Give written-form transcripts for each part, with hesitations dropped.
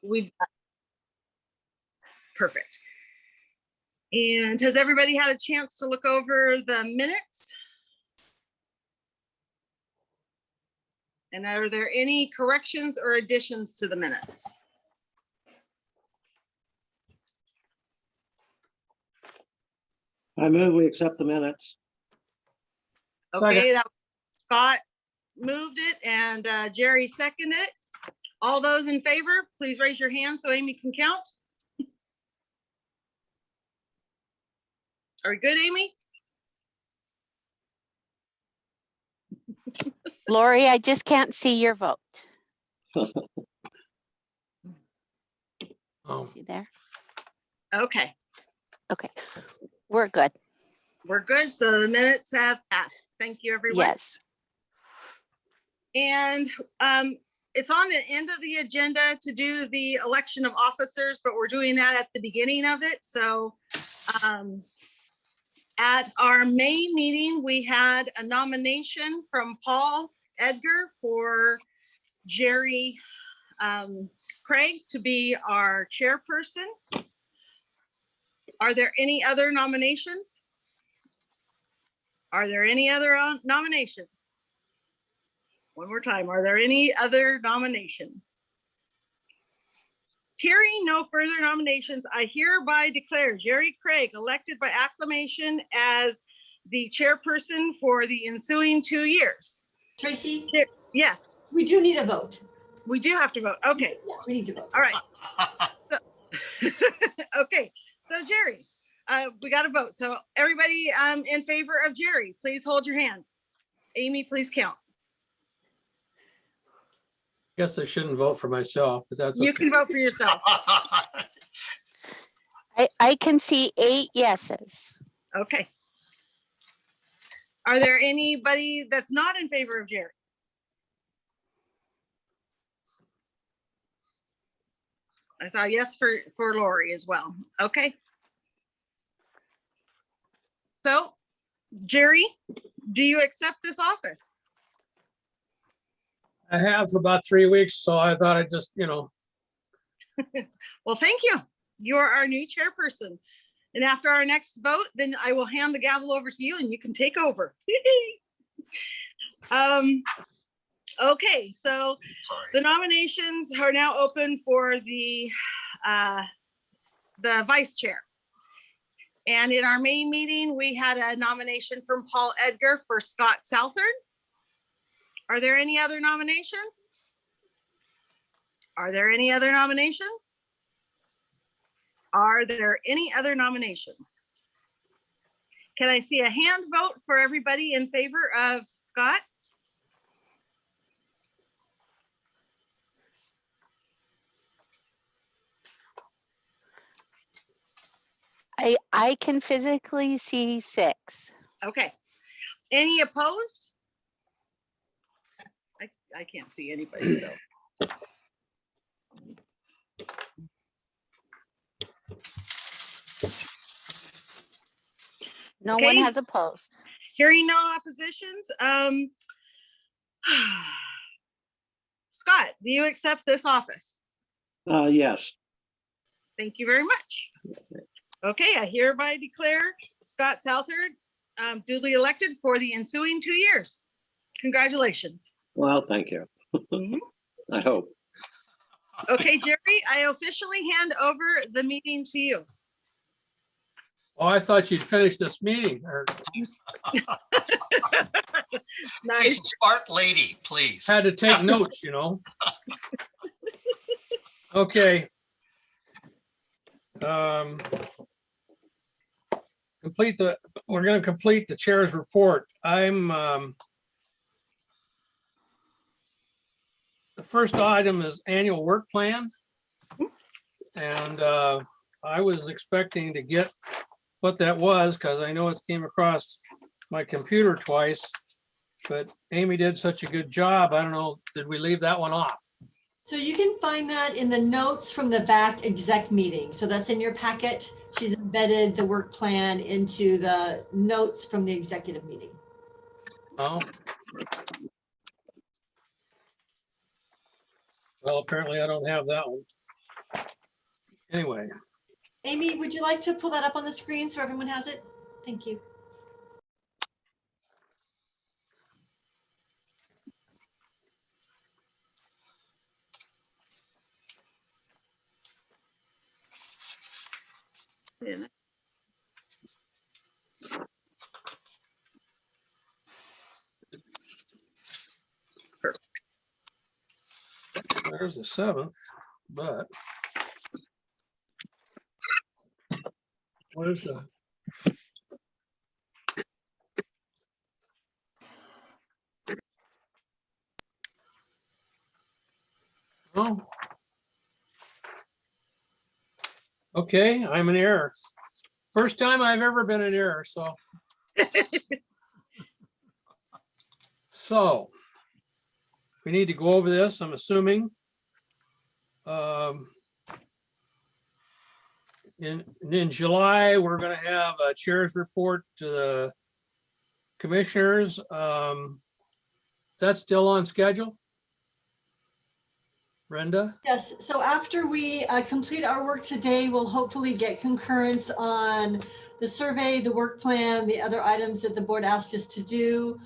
we've perfect. And has everybody had a chance to look over the minutes? And are there any corrections or additions to the minutes? I move we accept the minutes. Okay, that Scott moved it and Jerry seconded it. All those in favor, please raise your hand so Amy can count. Are we good, Amy? Lori, I just can't see your vote. Oh, See there? Okay, Okay, we're good. we're good. So the minutes have passed. Thank you, everyone. Yes. And it's on the end of the agenda to do the election of officers, but we're doing that at the beginning of it. So at our May meeting, we had a nomination from Paul Edgar for Jerry Craig to be our chairperson. Are there any other nominations? Are there any other nominations? One more time, are there any other nominations? Hearing no further nominations, I hereby declare Jerry Craig elected by acclamation as the chairperson for the ensuing 2 years. Tracy, Yes, we do need a vote. we do have to vote. Okay, Yeah, we need to vote. all right. Okay, so Jerry, we got to vote. So everybody in favor of Jerry, please hold your hand. Amy, please count. guess I shouldn't vote for myself, but that's You okay. can vote for yourself. I can see 8 yeses. Okay. Are there anybody that's not in favor of Jerry? I saw yes for Lori as well. Okay. So, Jerry, do you accept this office? I have for about 3 weeks, so I thought I'd just, Well, thank you. You are our new chairperson. And after our next vote, then I will hand the gavel over to you and you can take over. Okay, so the nominations are now open for the vice chair. And in our main meeting, we had a nomination from Paul Edgar for Scott Southard. Are there any other nominations? Are there any other nominations? Are there any other nominations? Can I see a hand vote for everybody in favor of Scott? I can physically see 6. Okay. Any opposed? I can't see anybody, so. No Okay. one has opposed. Hearing no oppositions, Scott, do you accept this office? Yes. Thank you very much. Okay, I hereby declare Scott Southard duly elected for the ensuing 2 years. Congratulations. Well, thank you. Mhm. I hope. Okay, Jerry, I officially hand over the meeting to you. oh, I thought you'd finish this meeting. Or Nice. She's a smart lady, please. had to take notes, Okay. We're going to complete the chair's report. The first item is annual work plan. And I was expecting to get what that was because I know it came across my computer twice, but Amy did such a good job. I don't know, did we leave that one off? So you can find that in the notes from the VAC exec meeting. So that's in your packet. She's embedded the work plan into the notes from the executive meeting. Oh. Well, apparently I don't have that one. Anyway, Amy, would you like to pull that up on the screen so everyone has it? Thank you. there's the 7th, but where's the? Oh. Okay, I'm in error. First time I've ever been in error, so. So we need to go over this, I'm assuming. In July, we're going to have a chair's report to the commissioners. Is that still on schedule? Brenda? Yes, so after we complete our work today, we'll hopefully get concurrence on the survey, the work plan, the other items that the board asked us to do.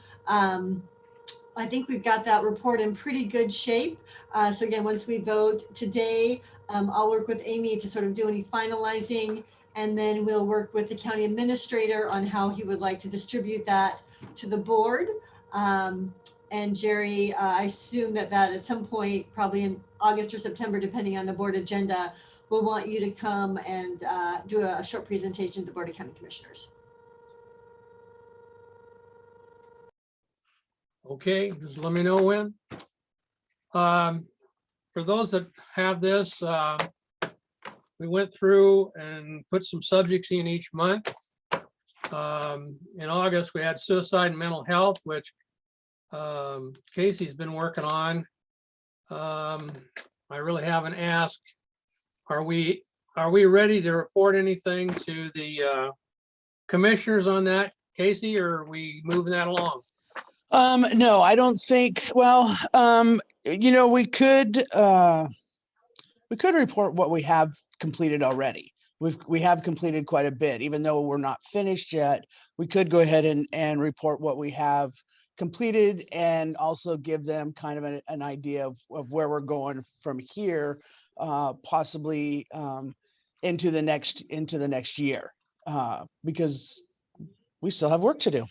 I think we've got that report in pretty good shape. So again, once we vote today, I'll work with Amy to sort of do any finalizing, and then we'll work with the county administrator on how he would like to distribute that to the board. And Jerry, I assume that at some point, probably in August or September, depending on the board agenda, we'll want you to come and do a short presentation to the Board of County Commissioners. Okay, just let me know when. For those that have this, we went through and put some subjects in each month. In August, we had suicide and mental health, which Casey's been working on. I really haven't asked, are we ready to report anything to the commissioners on that, Casey, or are we moving that along? No, I don't think, well, we could report what we have completed already. We have completed quite a bit, even though we're not finished yet. We could go ahead and report what we have completed and also give them kind of an idea of where we're going from here, possibly into the next year, because we still have work to do.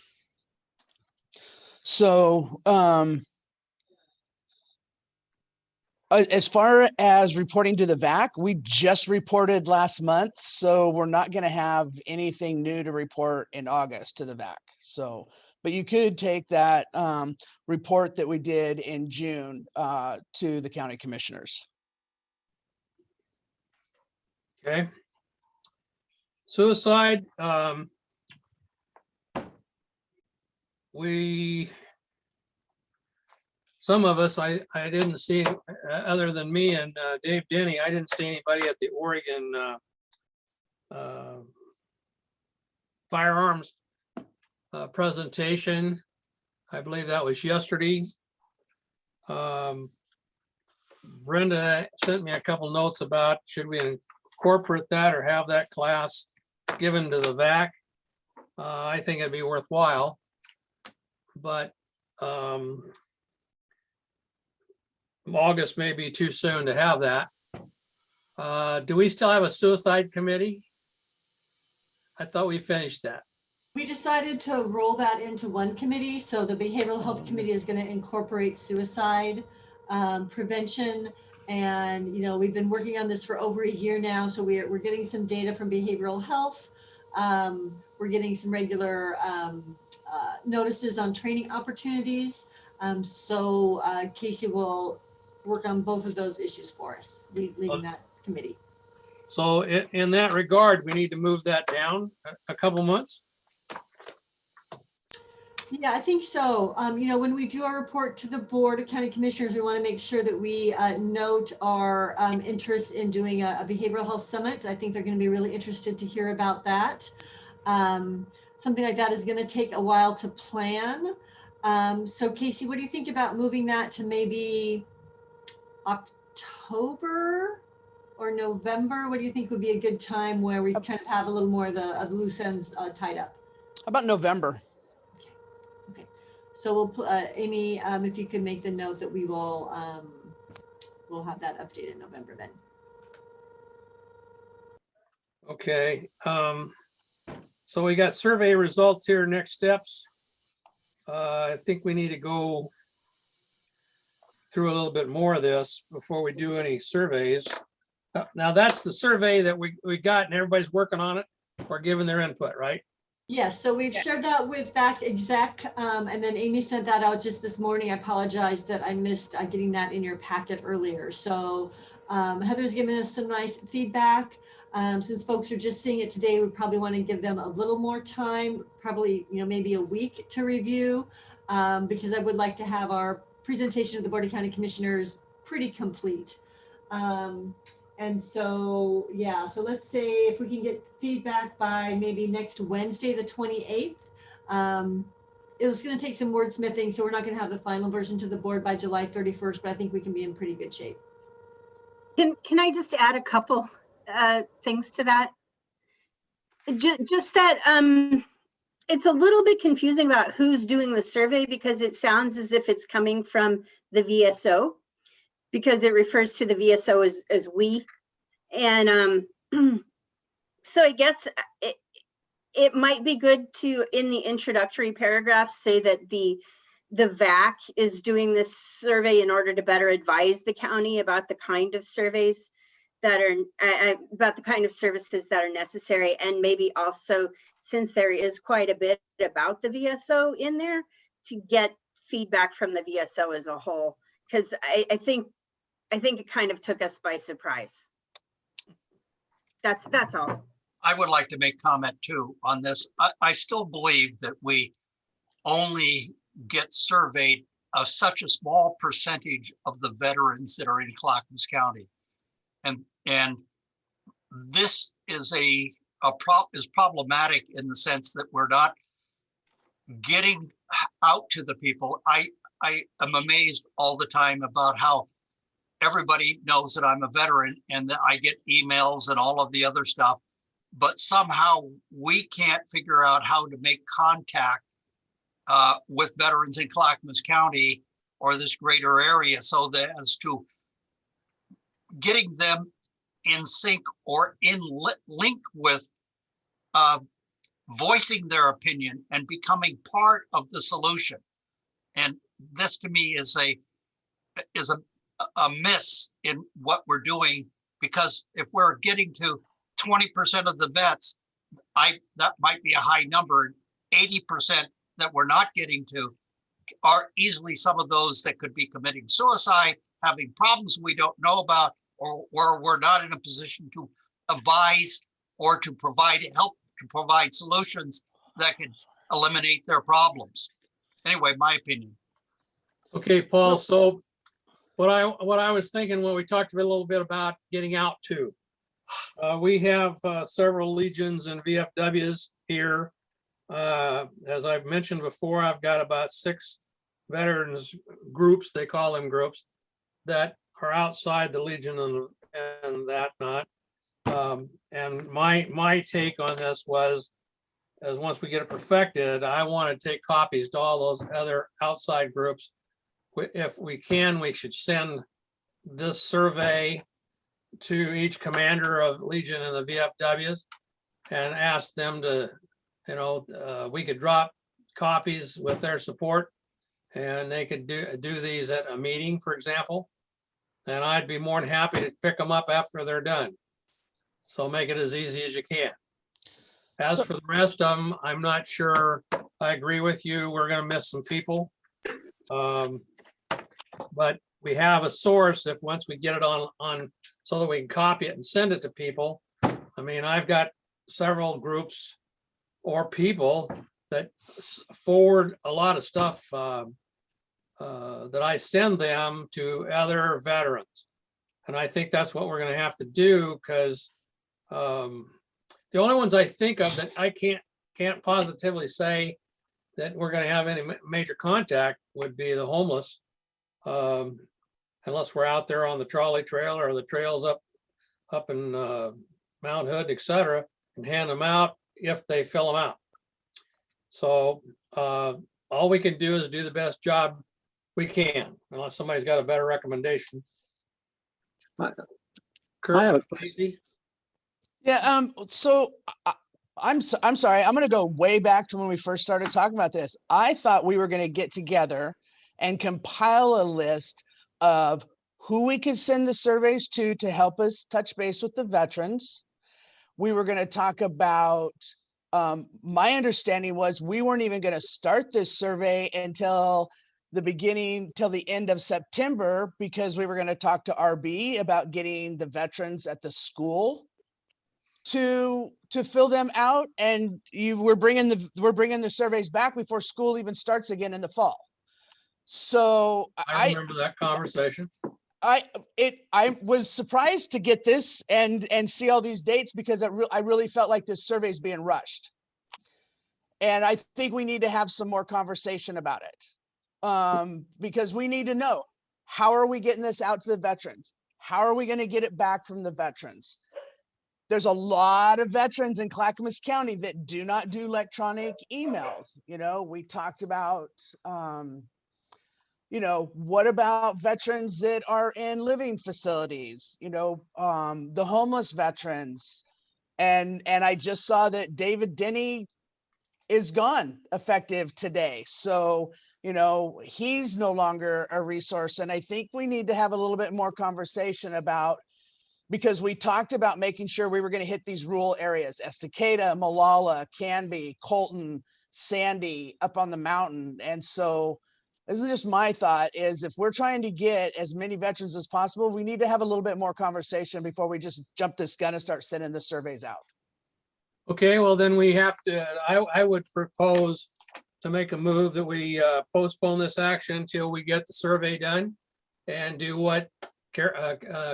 So as far as reporting to the VAC, we just reported last month, so we're not going to have anything new to report in August to the VAC. So, but you could take that report that we did in June to the county commissioners. Okay. Suicide, some of us, I didn't see, other than me and Dave Denny, I didn't see anybody at the Oregon firearms presentation. I believe that was yesterday. Brenda sent me a couple notes about should we incorporate that or have that class given to the VAC. I think it'd be worthwhile, but August may be too soon to have that. Do we still have a suicide committee? I thought we finished that. We decided to roll that into one committee. So the Behavioral Health Committee is going to incorporate suicide prevention. And, we've been working on this for over a year now. So we're getting some data from behavioral health. We're getting some regular notices on training opportunities. So Casey will work on both of those issues for us, leading that committee. So in that regard, we need to move that down a couple months. Yeah, I think so. When we do our report to the Board of County Commissioners, we want to make sure that we note our interest in doing a behavioral health summit. I think they're going to be really interested to hear about that. Something like that is going to take a while to plan. So Casey, what do you think about moving that to maybe October or November? What do you think would be a good time where we kind of have a little more of the loose ends tied up? How about November? Okay. So we'll, Amy, if you could make the note that we will, we'll have that updated in November then. Okay, so we got survey results here, next steps. I think we need to go through a little bit more of this before we do any surveys. Now that's the survey that we got and everybody's working on it or giving their input, right? Yes, so we've shared that with back exec, and then Amy sent that out just this morning. I apologize that I missed getting that in your packet earlier. So Heather's given us some nice feedback. Since folks are just seeing it today, we probably want to give them a little more time, probably, you know, maybe a week to review, because I would like to have our presentation to the Board of County Commissioners pretty complete. And so, yeah, so let's say if we can get feedback by maybe next Wednesday, the 28th. It's going to take some wordsmithing, so we're not going to have the final version to the board by July 31st, but I think we can be in pretty good shape. Can I just add a couple things to that? Just that it's a little bit confusing about who's doing the survey, because it sounds as if it's coming from the VSO, because it refers to the VSO as we. And so I guess it might be good to, in the introductory paragraph, say that the VAC is doing this survey in order to better advise the county about the kind of surveys that are, about the kind of services that are necessary. And maybe also, since there is quite a bit about the VSO in there, to get feedback from the VSO as a whole, because I think it kind of took us by surprise. That's all. I would like to make comment too on this. I still believe that we only get surveyed of such a small percentage of the veterans that are in Clackamas County. And this is is problematic in the sense that we're not getting out to the people. I am amazed all the time about how everybody knows that I'm a veteran and that I get emails and all of the other stuff, but somehow we can't figure out how to make contact with veterans in Clackamas County or this greater area, so that as to getting them in sync or in link with voicing their opinion and becoming part of the solution. And this to me is a miss in what we're doing, because if we're getting to 20% of the vets, that might be a high number. 80% that we're not getting to are easily some of those that could be committing suicide, having problems we don't know about, or we're not in a position to advise or to provide help, to provide solutions that could eliminate their problems. Anyway, my opinion. Okay, Paul, so what I was thinking when we talked a little bit about getting out to, we have several legions and VFWs here. As I've mentioned before, I've got about 6 veterans groups, they call them groups, that are outside the Legion and that not. And my take on this was, as once we get it perfected, I want to take copies to all those other outside groups. If we can, we should send this survey to each commander of Legion and the VFWs and ask them to, we could drop copies with their support, and they could do these at a meeting, for example. And I'd be more than happy to pick them up after they're done. So make it as easy as you can. As for the rest of them, I'm not sure. I agree with you. We're going to miss some people. But we have a source if once we get it on so that we can copy it and send it to people. I mean, I've got several groups or people that forward a lot of stuff that I send them to other veterans. And I think that's what we're going to have to do, because the only ones I think of that I can't positively say that we're going to have any major contact would be the homeless. And unless we're out there on the trolley trail or the trails up in Mount Hood, et cetera, and hand them out if they fill them out. So all we can do is do the best job we can, unless somebody's got a better recommendation. I Kurt, have a Casey? Yeah, so I'm sorry, I'm gonna go way back to when we first started talking about this. I thought we were gonna get together and compile a list of who we could send the surveys to help us touch base with the veterans. We were gonna talk about, my understanding was we weren't even gonna start this survey until the end of September, because we were gonna talk to RB about getting the veterans at the school to fill them out, and we're bringing the surveys back before school even starts again in the fall. So I remember that conversation. I was surprised to get this and see all these dates, because I really felt like this survey is being rushed. And I think we need to have some more conversation about it. Because we need to know, how are we getting this out to the veterans? How are we going to get it back from the veterans? There's a lot of veterans in Clackamas County that do not do electronic emails. You know, we talked about, you know, what about veterans that are in living facilities, you know, the homeless veterans. And I just saw that David Denny is gone effective today. So, you know, he's no longer a resource. And I think we need to have a little bit more conversation about, because we talked about making sure we were going to hit these rural areas, Estacada, Malala, Canby, Colton, Sandy, up on the mountain. And so this is just my thought, is if we're trying to get as many veterans as possible, we need to have a little bit more conversation before we just jump this gun and start sending the surveys out. Okay, well, then we have to, I would propose to make a move that we postpone this action until we get the survey done and do what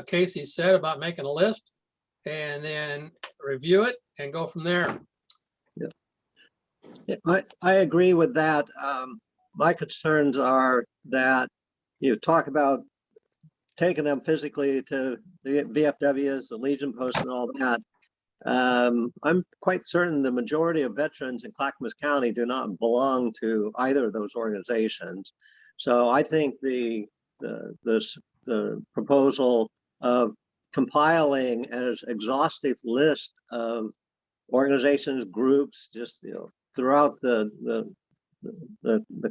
Casey said about making a list, and then review it and go from there. Yeah, I agree with that. My concerns are that you talk about taking them physically to the VFWs, the Legion posts and all that. I'm quite certain the majority of veterans in Clackamas County do not belong to either of those organizations. So I think the proposal of compiling as exhaustive list of organizations, groups, just, you know, throughout the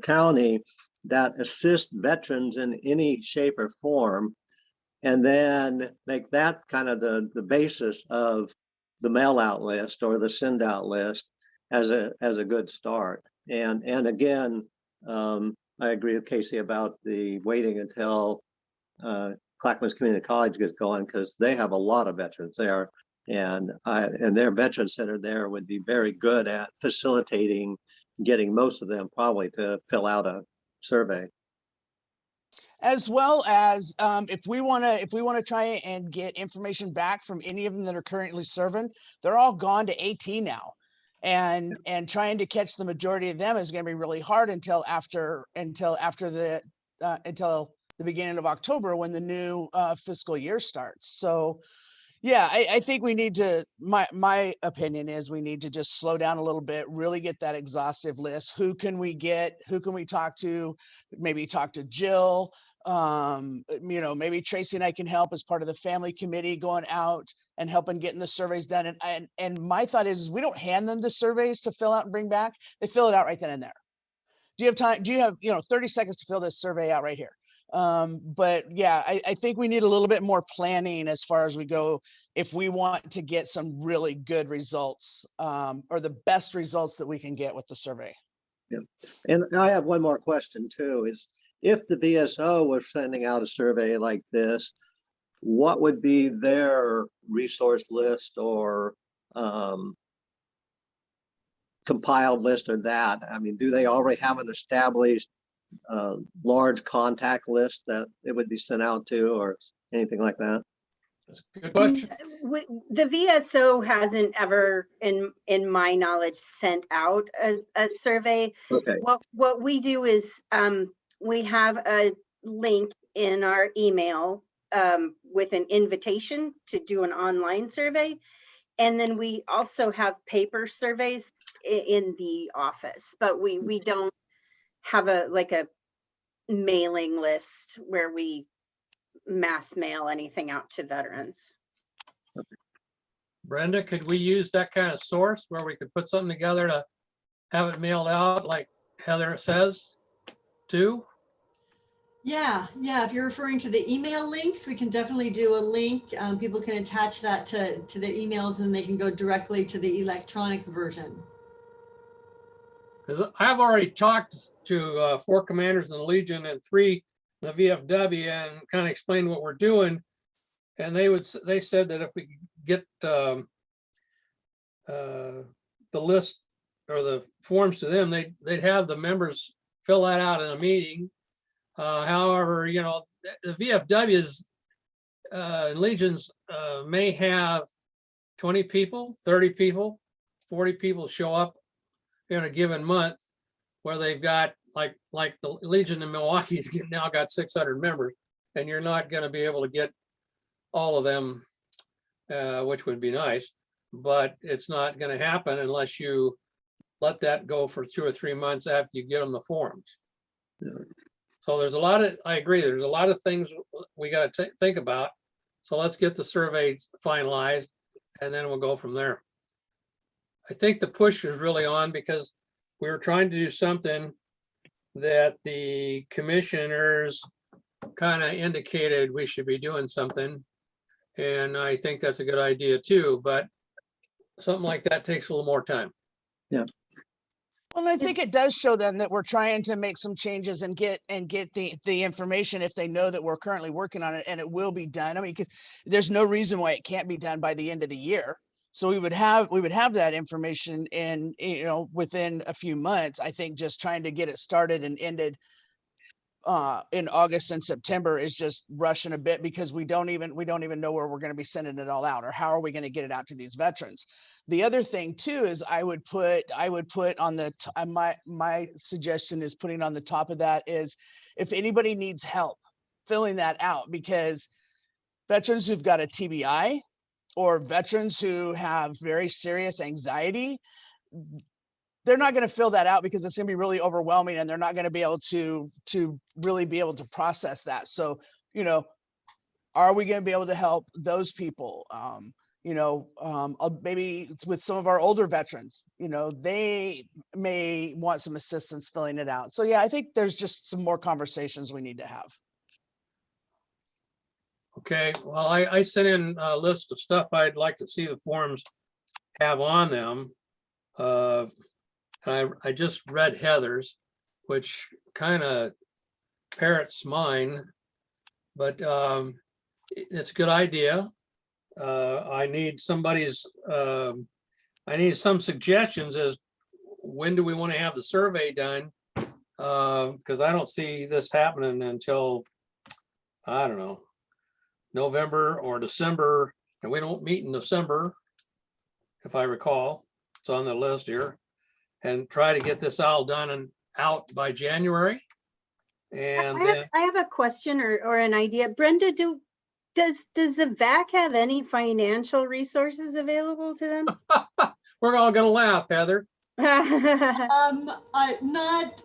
county that assist veterans in any shape or form, and then make that kind of the basis of the mail out list or the send out list as a good start. And again, I agree with Casey about the waiting until Clackamas Community College gets going, because they have a lot of veterans there, and their veteran center there would be very good at facilitating getting most of them probably to fill out a survey. As well as if we want to try and get information back from any of them that are currently serving, they're all gone to AT now, and trying to catch the majority of them is going to be really hard until the beginning of October, when the new fiscal year starts. So yeah, I think we need to, my opinion is we need to just slow down a little bit, really get that exhaustive list. Who can we talk to? Maybe talk to Jill. You know, maybe Tracy and I can help as part of the family committee, going out and helping getting the surveys done. And my thought is we don't hand them the surveys to fill out and bring back. They fill it out right then and there. Do you have time? Do you have, 30 seconds to fill this survey out right here? But yeah, I think we need a little bit more planning as far as we go, if we want to get some really good results, or the best results that we can get with the survey. Yeah. And I have one more question too, is if the VSO was sending out a survey like this, what would be their resource list or compiled list or that? I mean, do they already have an established large contact list that it would be sent out to, or anything like that? That's a good question. The VSO hasn't ever, in my knowledge, sent out a survey. Okay. What we do is we have a link in our email with an invitation to do an online survey. And then we also have paper surveys in the office, but we don't have a mailing list where we mass mail anything out to veterans. Brenda, could we use that kind of source where we could put something together to have it mailed out like Heather says too? Yeah, if you're referring to the email links, we can definitely do a link. People can attach that to their emails, and they can go directly to the electronic version. Because I've already talked to 4 commanders in the Legion and 3 in the VFW and kind of explained what we're doing. And they said that if we could get the list or the forms to them, they'd have the members fill that out in a meeting. However, you know, the VFWs and Legions may have 20 people, 30 people, 40 people show up in a given month, where they've got like the Legion in Milwaukee's now got 600 members, and you're not going to be able to get all of them, which would be nice, but it's not going to happen unless you let that go for 2 or 3 months after you get them the forms. Yeah. So there's a lot of, I agree, there's a lot of things we got to think about. So let's get the survey finalized, and then we'll go from there. I think the push is really on because we were trying to do something that the commissioners kind of indicated we should be doing something. And I think that's a good idea too, but something like that takes a little more time. Yeah. Well, I think it does show them that we're trying to make some changes and get the information if they know that we're currently working on it and it will be done. I mean, there's no reason why it can't be done by the end of the year. So we would have that information in, you know, within a few months. I think just trying to get it started and ended in August and September is just rushing a bit, because we don't even know where we're going to be sending it all out, or how are we going to get it out to these veterans. The other thing too is I would put on the my suggestion is putting on the top of that is if anybody needs help filling that out, because veterans who've got a TBI or veterans who have very serious anxiety, they're not going to fill that out because it's going to be really overwhelming, and they're not going to be able to really be able to process that. So, you know, are we going to be able to help those people? You know, maybe with some of our older veterans, you know, they may want some assistance filling it out. So yeah, I think there's just some more conversations we need to have. Okay, well, I sent in a list of stuff I'd like to see the forms have on them. I just read Heather's, which kind of parrots mine, but it's a good idea. I need I need some suggestions as when do we want to have the survey done? Because I don't see this happening until, I don't know, November or December, and we don't meet in December, if I recall. It's on the list here, and try to get this all done and out by January. And I have a question or an idea. Brenda, does the VAC have any financial resources available to them? we're all gonna laugh, Heather. Not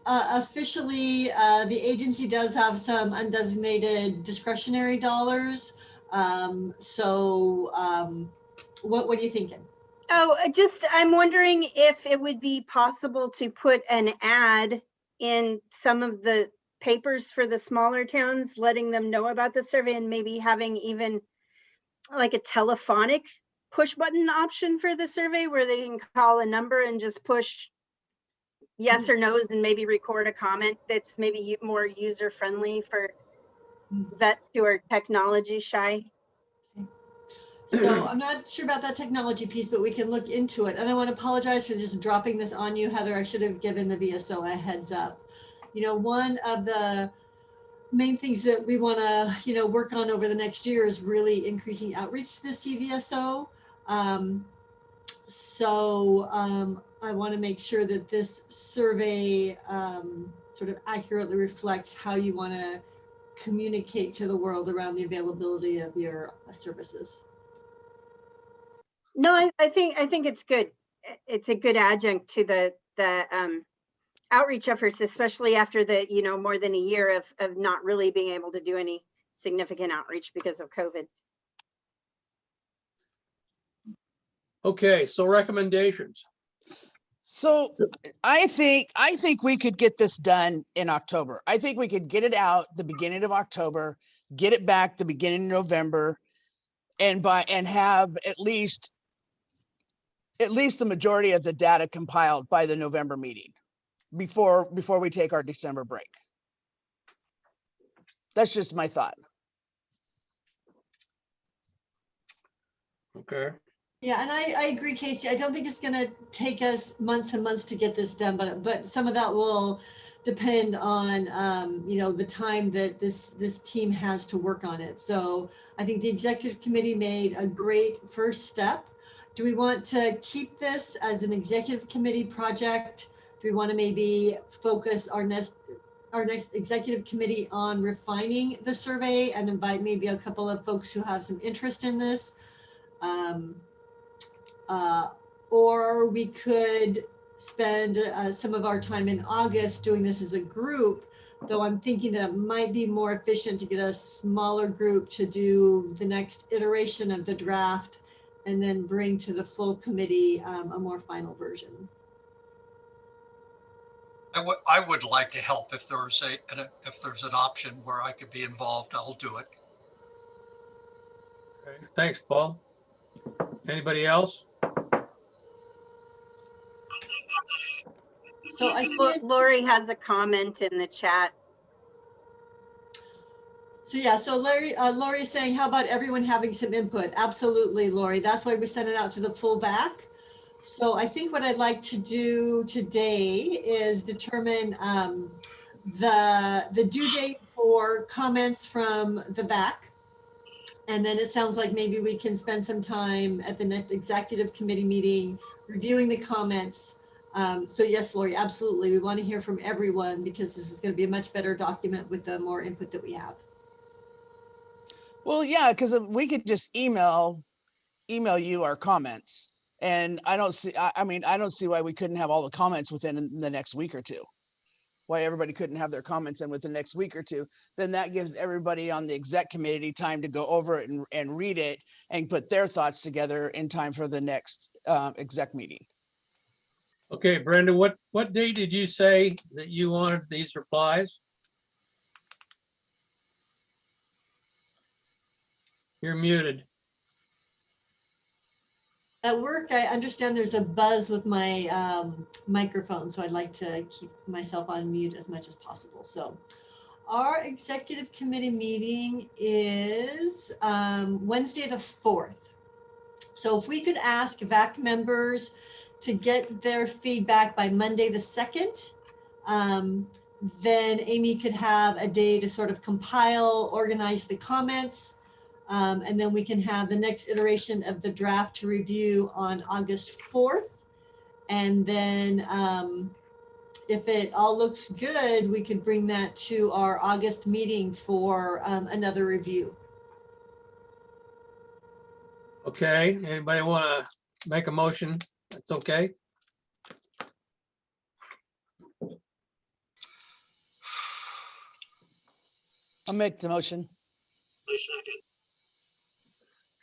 officially. The agency does have some undesignated discretionary dollars. What are you thinking? Oh, I'm wondering if it would be possible to put an ad in some of the papers for the smaller towns, letting them know about the survey, and maybe having even like a telephonic push button option for the survey where they can call a number and just push yes or no's and maybe record a comment that's maybe more user friendly for vets who are technology shy. So I'm not sure about that technology piece, but we can look into it. And I want to apologize for just dropping this on you, Heather. I should have given the VSO a heads up. You know, one of the main things that we want to, you know, work on over the next year is really increasing outreach to the CVSO. I want to make sure that this survey sort of accurately reflects how you want to communicate to the world around the availability of your services. No, I think it's good. It's a good adjunct to the outreach efforts, especially after the, more than a year of not really being able to do any significant outreach because of COVID. Okay, so recommendations. So I think we could get this done in October. I think we could get it out the beginning of October, get it back the beginning of November, and have at least the majority of the data compiled by the November meeting before we take our December break. That's just my thought. Okay. Yeah, and I agree, Casey. I don't think it's going to take us months and months to get this done, but some of that will depend on the time that this team has to work on it. So I think the executive committee made a great first step. Do we want to keep this as an executive committee project? Do we want to maybe focus our next executive committee on refining the survey and invite maybe a couple of folks who have some interest in this? Or we could spend some of our time in August doing this as a group, though I'm thinking that it might be more efficient to get a smaller group to do the next iteration of the draft and then bring to the full committee a more final version. I would like to help if there's an option where I could be involved. I'll do it. Okay. Thanks, Paul. Anybody else? So I see Lori has a comment in the chat. So yeah, so Lori is saying, how about everyone having some input? Absolutely, Lori. That's why we sent it out to the full back. So I think what I'd like to do today is determine the due date for comments from the back. And then it sounds like maybe we can spend some time at the next executive committee meeting reviewing the comments. So yes, Lori, absolutely. We want to hear from everyone because this is going to be a much better document with the more input that we have. Well, yeah, because we could just email you our comments, and I don't see why we couldn't have all the comments within the next week or two. Why everybody couldn't have their comments in within the next week or two. Then that gives everybody on the exec committee time to go over it and read it and put their thoughts together in time for the next exec meeting. Okay, Brenda, what day did you say that you wanted these replies? You're muted. At work, I understand there's a buzz with my microphone, so I'd like to keep myself on mute as much as possible. So our executive committee meeting is Wednesday the 4th. So if we could ask VAC members to get their feedback by Monday the 2nd, then Amy could have a day to sort of compile, organize the comments, and then we can have the next iteration of the draft to review on August 4th. And then if it all looks good, we could bring that to our August meeting for another review. Okay, anybody want to make a motion? That's okay. I'll make the motion.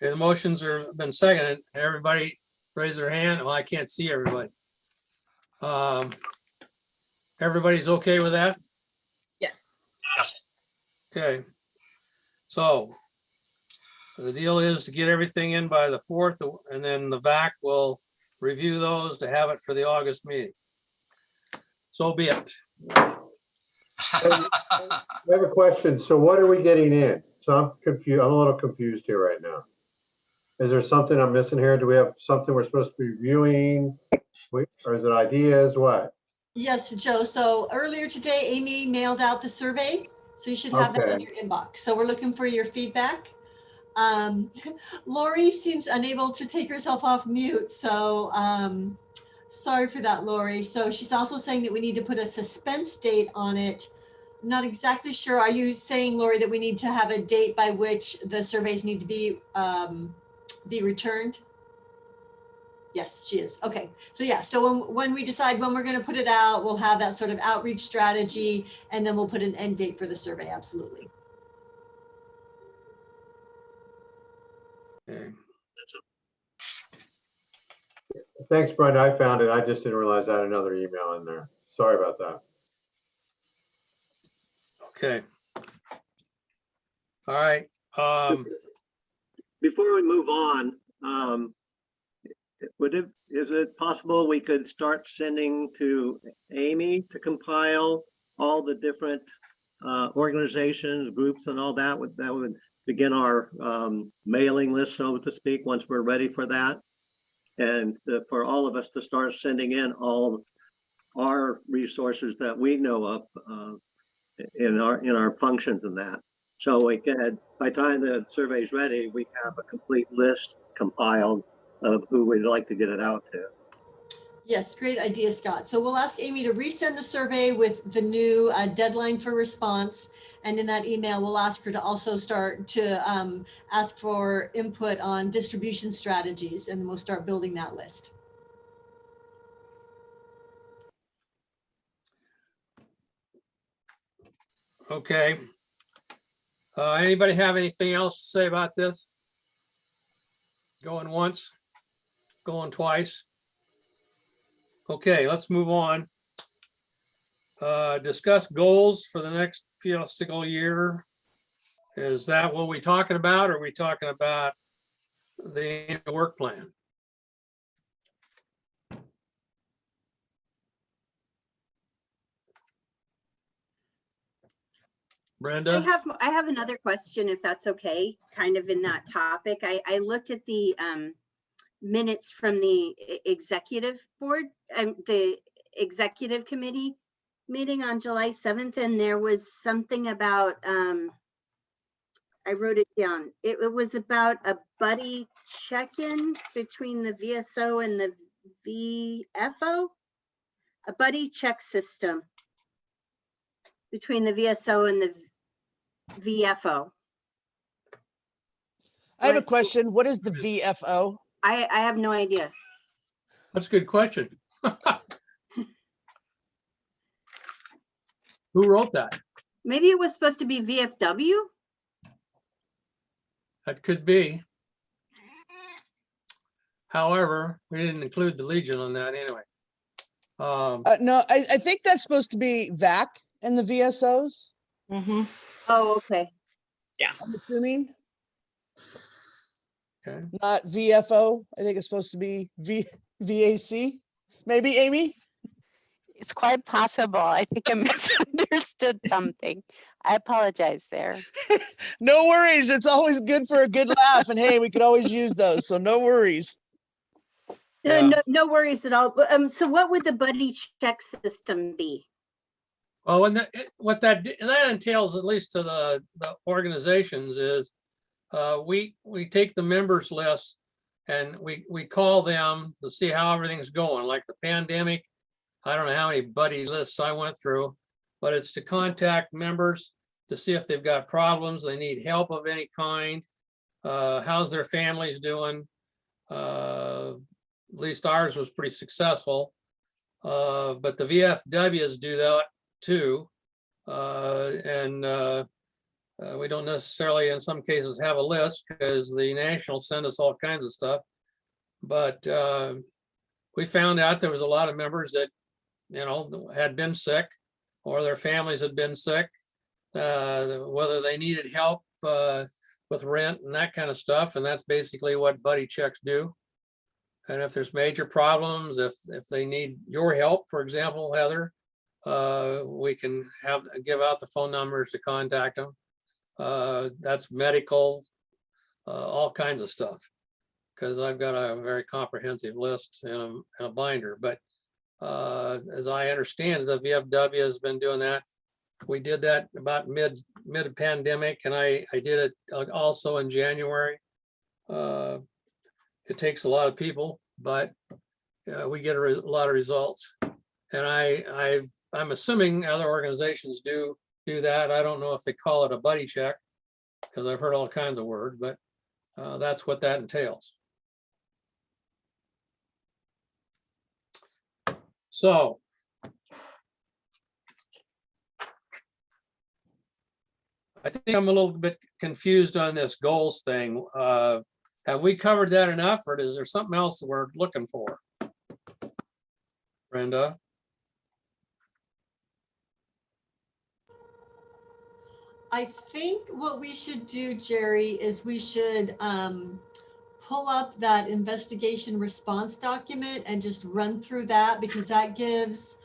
Okay, the motions have been seconded. Everybody raise their hand. Well, I can't see everybody. Everybody's okay with that? Yes. Okay. So the deal is to get everything in by the 4th, and then the VAC will review those to have it for the August meeting. So be it. I have a question. So what are we getting in? So I'm confused. I'm a little confused here right now. Is there something I'm missing here? Do we have something we're supposed to be reviewing? Or is it ideas? What? Yes, Joe. So earlier today, Amy mailed out the survey. So you should have that in your inbox. So we're looking for your feedback. Lori seems unable to take herself off mute. So sorry for that, Lori. So she's also saying that we need to put a suspense date on it not exactly sure. Are you saying, Lori, that we need to have a date by which the surveys need to be returned? Yes, she is. Okay. So yeah, so when we decide when we're going to put it out, we'll have that sort of outreach strategy, and then we'll put an end date for the survey. Absolutely. Okay. Thanks, Brenda. I found it. I just didn't realize I had another email in there. Sorry about that. Okay. All right. Before we move on, is it possible we could start sending to Amy to compile all the different organizations, groups and all that would begin our mailing list, so to speak, once we're ready for that. And for all of us to start sending in all our resources that we know of in our functions and that. So we can, by the time the survey is ready, we have a complete list compiled of who we'd like to get it out to. Yes, great idea, Scott. So we'll ask Amy to resend the survey with the new deadline for response. And in that email, we'll ask her to also start to ask for input on distribution strategies, and we'll start building that list. Okay. Anybody have anything else to say about this? Going once, going twice. Okay, let's move on. Discuss goals for the next fiscal year. Is that what we're talking about, or are we talking about the work plan? Brenda? I have another question, if that's okay, kind of in that topic. I looked at the minutes from the executive board, the executive committee meeting on July 7th, and there was something about, I wrote it down. It was about a buddy check-in between the VSO and the VFO, a buddy check system between the VSO and the VFO. I have a question. What is the VFO? I have no idea. That's a good question. Who wrote that? Maybe it was supposed to be VFW? That could be. However, we didn't include the Legion on that anyway. No, I think that's supposed to be VAC and the VSOs. Mhm. Oh, okay. I'm assuming, Okay. not VFO. I think it's supposed to be VAC. Maybe, Amy? It's quite possible. I think I misunderstood something. I apologize there. No worries. It's always good for a good laugh. And hey, we could always use those. So no worries. Yeah. No worries at all. But, so what would the buddy check system be? Well, and what that entails, at least to the organizations, is we take the members list and we call them to see how everything's going. Like the pandemic, I don't know how many buddy lists I went through, but it's to contact members to see if they've got problems, they need help of any kind, how's their families doing. At least ours was pretty successful, but the VFWs do that too. We don't necessarily, in some cases, have a list because the nationals send us all kinds of stuff. But we found out there was a lot of members that, had been sick or their families had been sick, whether they needed help with rent and that kind of stuff. And that's basically what buddy checks do. And if there's major problems, if they need your help, for example, Heather, we can give out the phone numbers to contact them. That's medical, all kinds of stuff, because I've got a very comprehensive list in a binder. But as I understand it, the VFW has been doing that. We did that about mid-pandemic, and I did it also in January. It takes a lot of people, but we get a lot of results. And I'm assuming other organizations do do that. I don't know if they call it a buddy check, because I've heard all kinds of words, but that's what that entails. So I think I'm a little bit confused on this goals thing. Have we covered that enough, or is there something else that we're looking for? Brenda? I think what we should do, Jerry, is we should pull up that investigation response document and just run through that, because that gives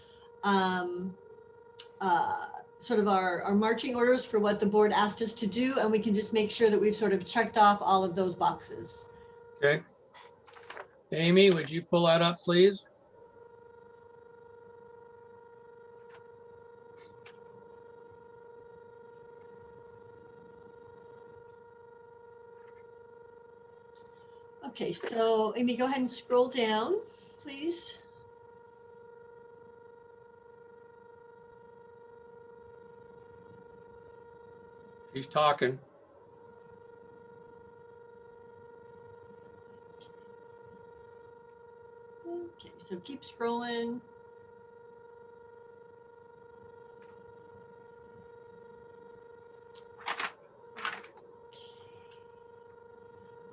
sort of our marching orders for what the board asked us to do, and we can just make sure that we've sort of checked off all of those boxes. Okay. Amy, would you pull that up, please? Okay, so Amy, go ahead and scroll down, please. She's talking. Okay, so keep scrolling.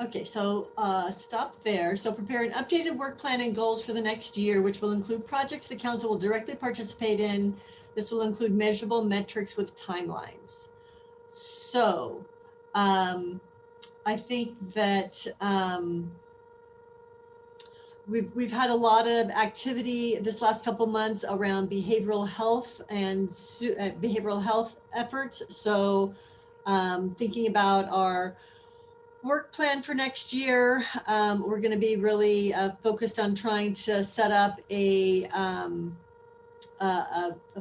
Okay, so stop there. So prepare an updated work plan and goals for the next year, which will include projects the council will directly participate in. This will include measurable metrics with timelines. So I think that we've had a lot of activity this last couple months around behavioral health and behavioral health efforts. So thinking about our work plan for next year, we're going to be really focused on trying to set up a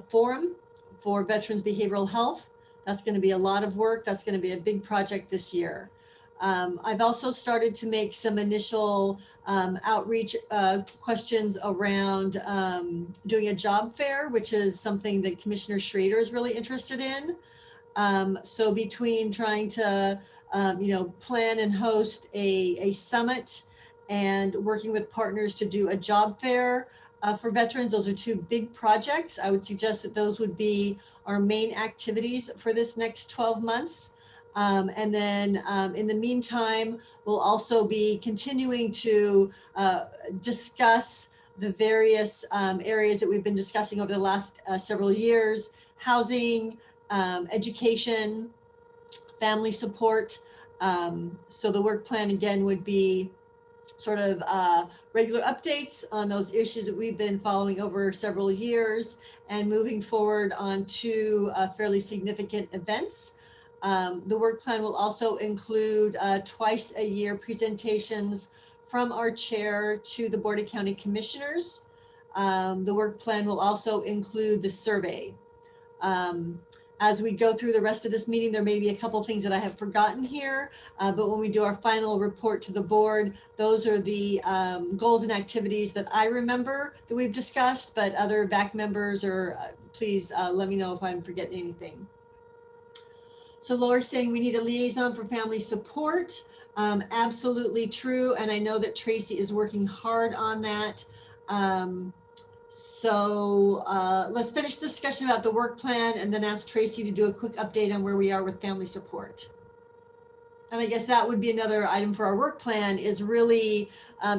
forum for veterans behavioral health. That's going to be a lot of work. That's going to be a big project this year. I've also started to make some initial outreach questions around doing a job fair, which is something that Commissioner Schrader is really interested in. So between trying to plan and host a summit and working with partners to do a job fair for veterans, those are two big projects. I would suggest that those would be our main activities for this next 12 months. And then in the meantime, we'll also be continuing to discuss the various areas that we've been discussing over the last several years: housing, education, family support. So the work plan again would be sort of regular updates on those issues that we've been following over several years and moving forward on two fairly significant events. The work plan will also include twice a year presentations from our chair to the Board of County Commissioners. The work plan will also include the survey. As we go through the rest of this meeting, there may be a couple things that I have forgotten here, but when we do our final report to the board, those are the goals and activities that I remember that we've discussed, but other VAC members, or please let me know if I'm forgetting anything. So Laura's saying we need a liaison for family support. Absolutely true. And I know that Tracy is working hard on that. So let's finish the discussion about the work plan and then ask Tracy to do a quick update on where we are with family support. And I guess that would be another item for our work plan, is really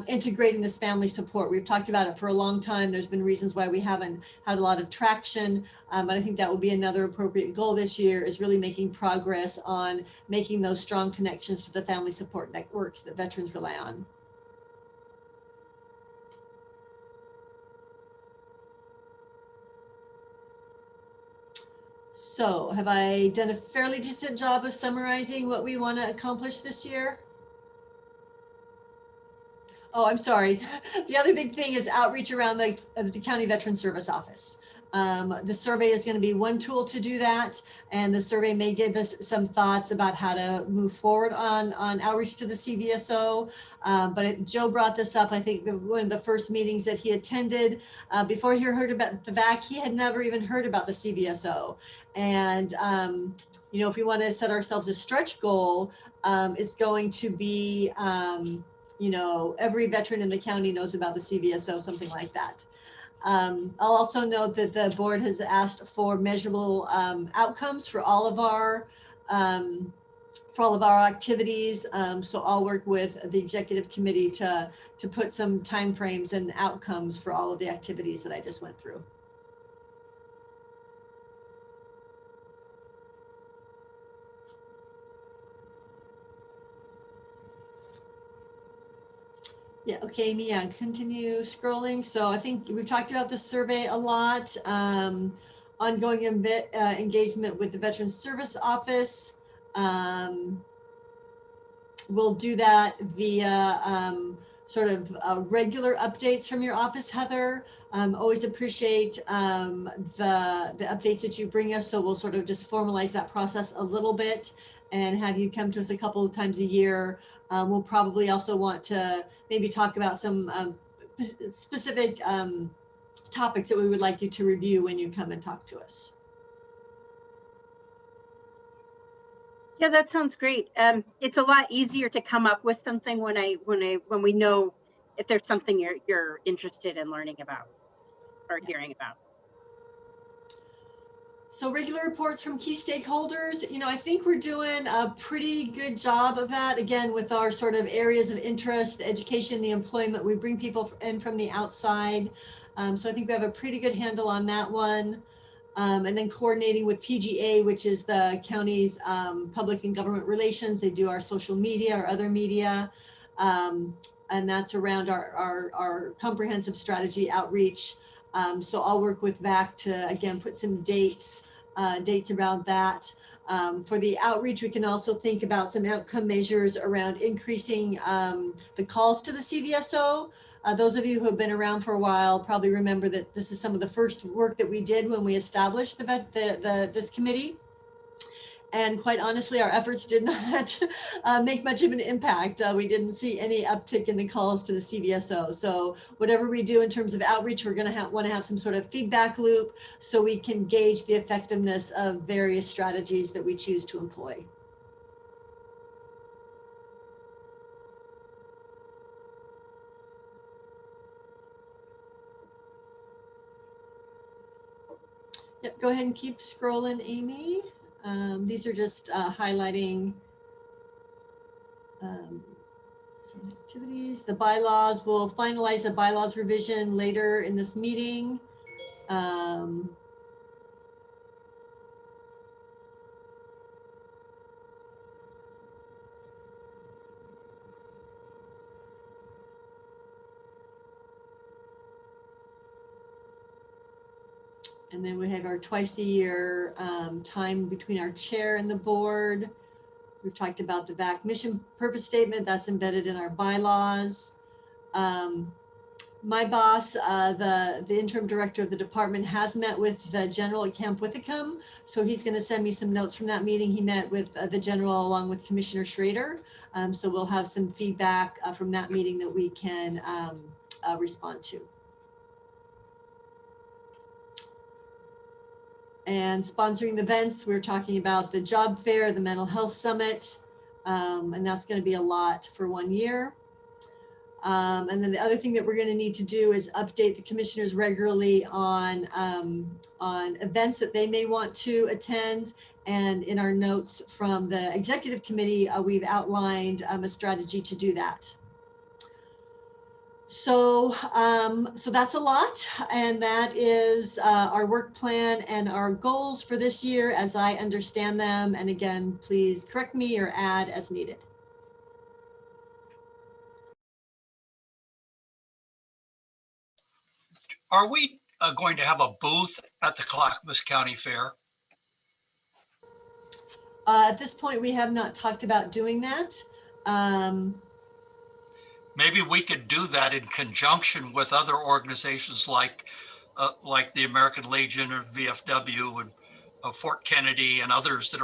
integrating this family support. We've talked about it for a long time. There's been reasons why we haven't had a lot of traction, but I think that will be another appropriate goal this year, is really making progress on making those strong connections to the family support networks that veterans rely on. So have I done a fairly decent job of summarizing what we want to accomplish this year? Oh, I'm sorry. The other big thing is outreach around the County Veteran Service Office. The survey is going to be one tool to do that, and the survey may give us some thoughts about how to move forward on outreach to the CVSO. Joe brought this up, I think, one of the first meetings that he attended. Before he heard about the VAC, he had never even heard about the CVSO. And, you know, if we want to set ourselves a stretch goal, it's going to be, you know, every veteran in the county knows about the CVSO, something like that. I'll also note that the board has asked for measurable outcomes for all of our activities. So I'll work with the executive committee to put some timeframes and outcomes for all of the activities that I just went through. Yeah, okay, Amy, yeah, continue scrolling. So I think we've talked about the survey a lot. Ongoing engagement with the Veterans Service Office. We'll do that via sort of regular updates from your office, Heather. Always appreciate the updates that you bring us. So we'll sort of just formalize that process a little bit and have you come to us a couple of times a year. We'll probably also want to maybe talk about some specific topics that we would like you to review when you come and talk to us. Yeah, that sounds great. It's a lot easier to come up with something when we know if there's something you're interested in learning about or hearing about. So regular reports from key stakeholders, you know, I think we're doing a pretty good job of that. Again, with our sort of areas of interest, the education, the employment, we bring people in from the outside. So I think we have a pretty good handle on that one. And then coordinating with PGA, which is the county's public and government relations. They do our social media or other media. And that's around our comprehensive strategy outreach. So I'll work with VAC to, again, put some dates around that. For the outreach, we can also think about some outcome measures around increasing the calls to the CVSO. Those of you who have been around for a while probably remember that this is some of the first work that we did when we established this committee. And quite honestly, our efforts did not make much of an impact. We didn't see any uptick in the calls to the CVSO. So whatever we do in terms of outreach, we're going to want to have some sort of feedback loop so we can gauge the effectiveness of various strategies that we choose to employ. Yep, go ahead and keep scrolling, Amy. These are just highlighting some activities. The bylaws, we'll finalize the bylaws revision later in this meeting. And then we have our twice a year time between our chair and the board. We've talked about the VAC mission purpose statement that's embedded in our bylaws. My boss, the interim director of the department, has met with the general at Camp Withicum. So he's going to send me some notes from that meeting. He met with the general along with Commissioner Schrader. So we'll have some feedback from that meeting that we can respond to. And sponsoring the events, we're talking about the job fair, the mental health summit, and that's going to be a lot for 1 year. And then the other thing that we're going to need to do is update the commissioners regularly on events that they may want to attend. And in our notes from the executive committee, we've outlined a strategy to do that. So, so that's a lot, and that is our work plan and our goals for this year as I understand them. And again, please correct me or add as needed. Are we going to have a booth at the Clackamas County Fair? At this point, we have not talked about doing that. Maybe we could do that in conjunction with other organizations like like the American Legion or VFW and Fort Kennedy and others that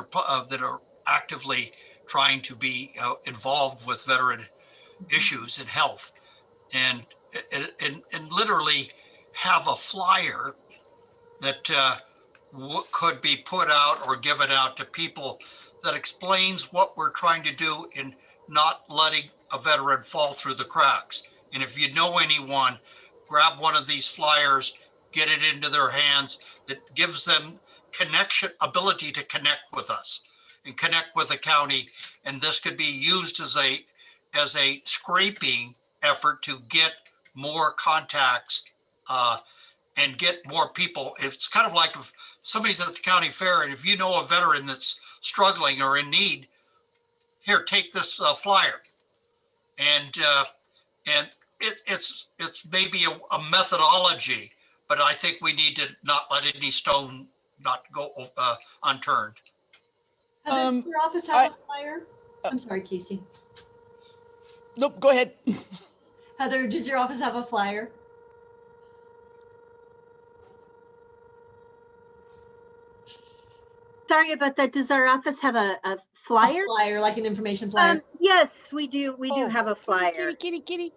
are actively trying to be involved with veteran issues and health, and literally have a flyer that could be put out or given out to people that explains what we're trying to do in not letting a veteran fall through the cracks. And if you know anyone, grab one of these flyers, get it into their hands, that gives them ability to connect with us and connect with the county. And this could be used as a scraping effort to get more contacts and get more people. It's kind of like if somebody's at the county fair and if you know a veteran that's struggling or in need, here, take this flyer. And it's maybe a methodology, but I think we need to not let any stone not go unturned. Heather, does your office have a flyer? I'm sorry, Casey. Nope, go ahead. Heather, does your office have a flyer? Sorry about that. Does our office have a flyer? A flyer, like an information flyer? Yes, we do. We do have a flyer. Kitty.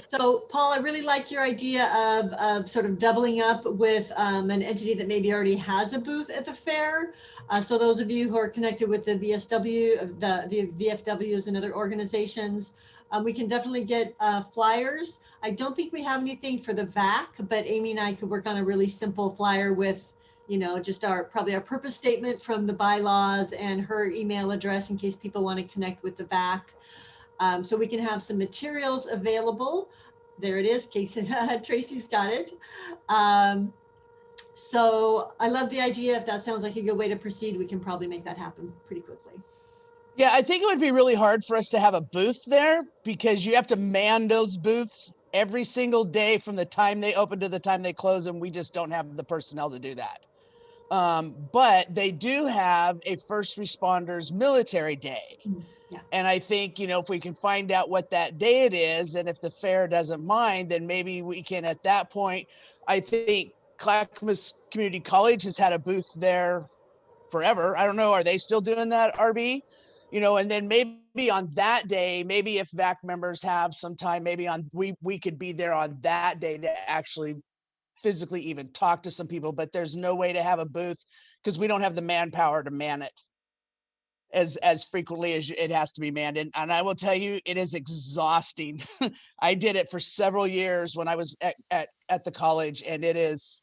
So, Paul, I really like your idea of sort of doubling up with an entity that maybe already has a booth at the fair. So those of you who are connected with the VSW, the VFWs and other organizations, we can definitely get flyers. I don't think we have anything for the VAC, but Amy and I could work on a really simple flyer with, you know, just probably our purpose statement from the bylaws and her email address in case people want to connect with the VAC. So we can have some materials available. There it is, Casey. Tracy's got it. So I love the idea. If that sounds like a good way to proceed, we can probably make that happen pretty quickly. Yeah, I think it would be really hard for us to have a booth there because you have to man those booths every single day from the time they open to the time they close, and we just don't have the personnel to do that. But they do have a first responders military day. Yeah. And I think, you know, if we can find out what that day it is, and if the fair doesn't mind, then maybe we can, at that point, I think Clackamas Community College has had a booth there forever. I don't know. Are they still doing that, RB? You know, and then maybe on that day, maybe if VAC members have some time, maybe we could be there on that day to actually physically even talk to some people, but there's no way to have a booth because we don't have the manpower to man it as frequently as it has to be manned. And I will tell you, it is exhausting. I did it for several years when I was at the college, and it is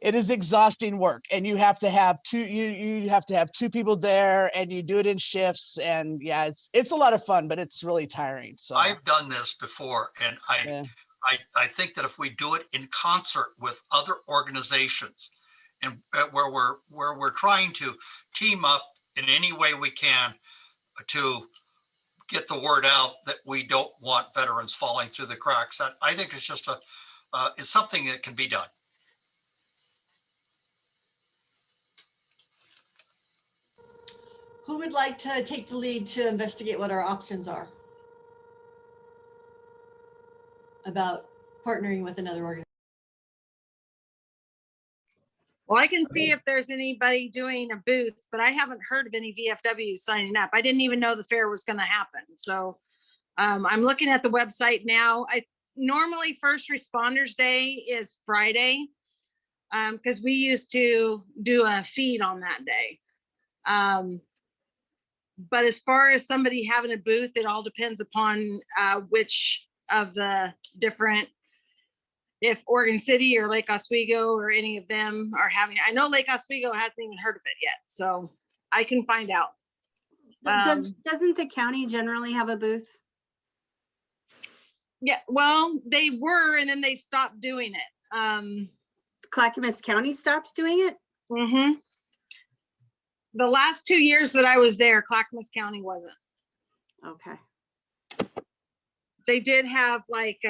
exhausting work. And you have to have two people there, and you do it in shifts. And yeah, it's a lot of fun, but it's really tiring. So I've done this before, and I think that if we do it in concert with other organizations, and where we're trying to team up in any way we can to get the word out that we don't want veterans falling through the cracks, that I think it's just it's something that can be done. Who would like to take the lead to investigate what our options are about partnering with another organization? Well, I can see if there's anybody doing a booth, but I haven't heard of any VFWs signing up. I didn't even know the fair was going to happen. So I'm looking at the website now. Normally First Responders Day is Friday because we used to do a feed on that day. But as far as somebody having a booth, it all depends upon which of the different, if Oregon City or Lake Oswego or any of them are having. I know Lake Oswego hasn't even heard of it yet, so I can find out. Doesn't the county generally have a booth? Yeah, well, they were, and then they stopped doing it. Clackamas County stopped doing it? Mm-hmm. The last 2 years that I was there, Clackamas County wasn't. Okay. They did have like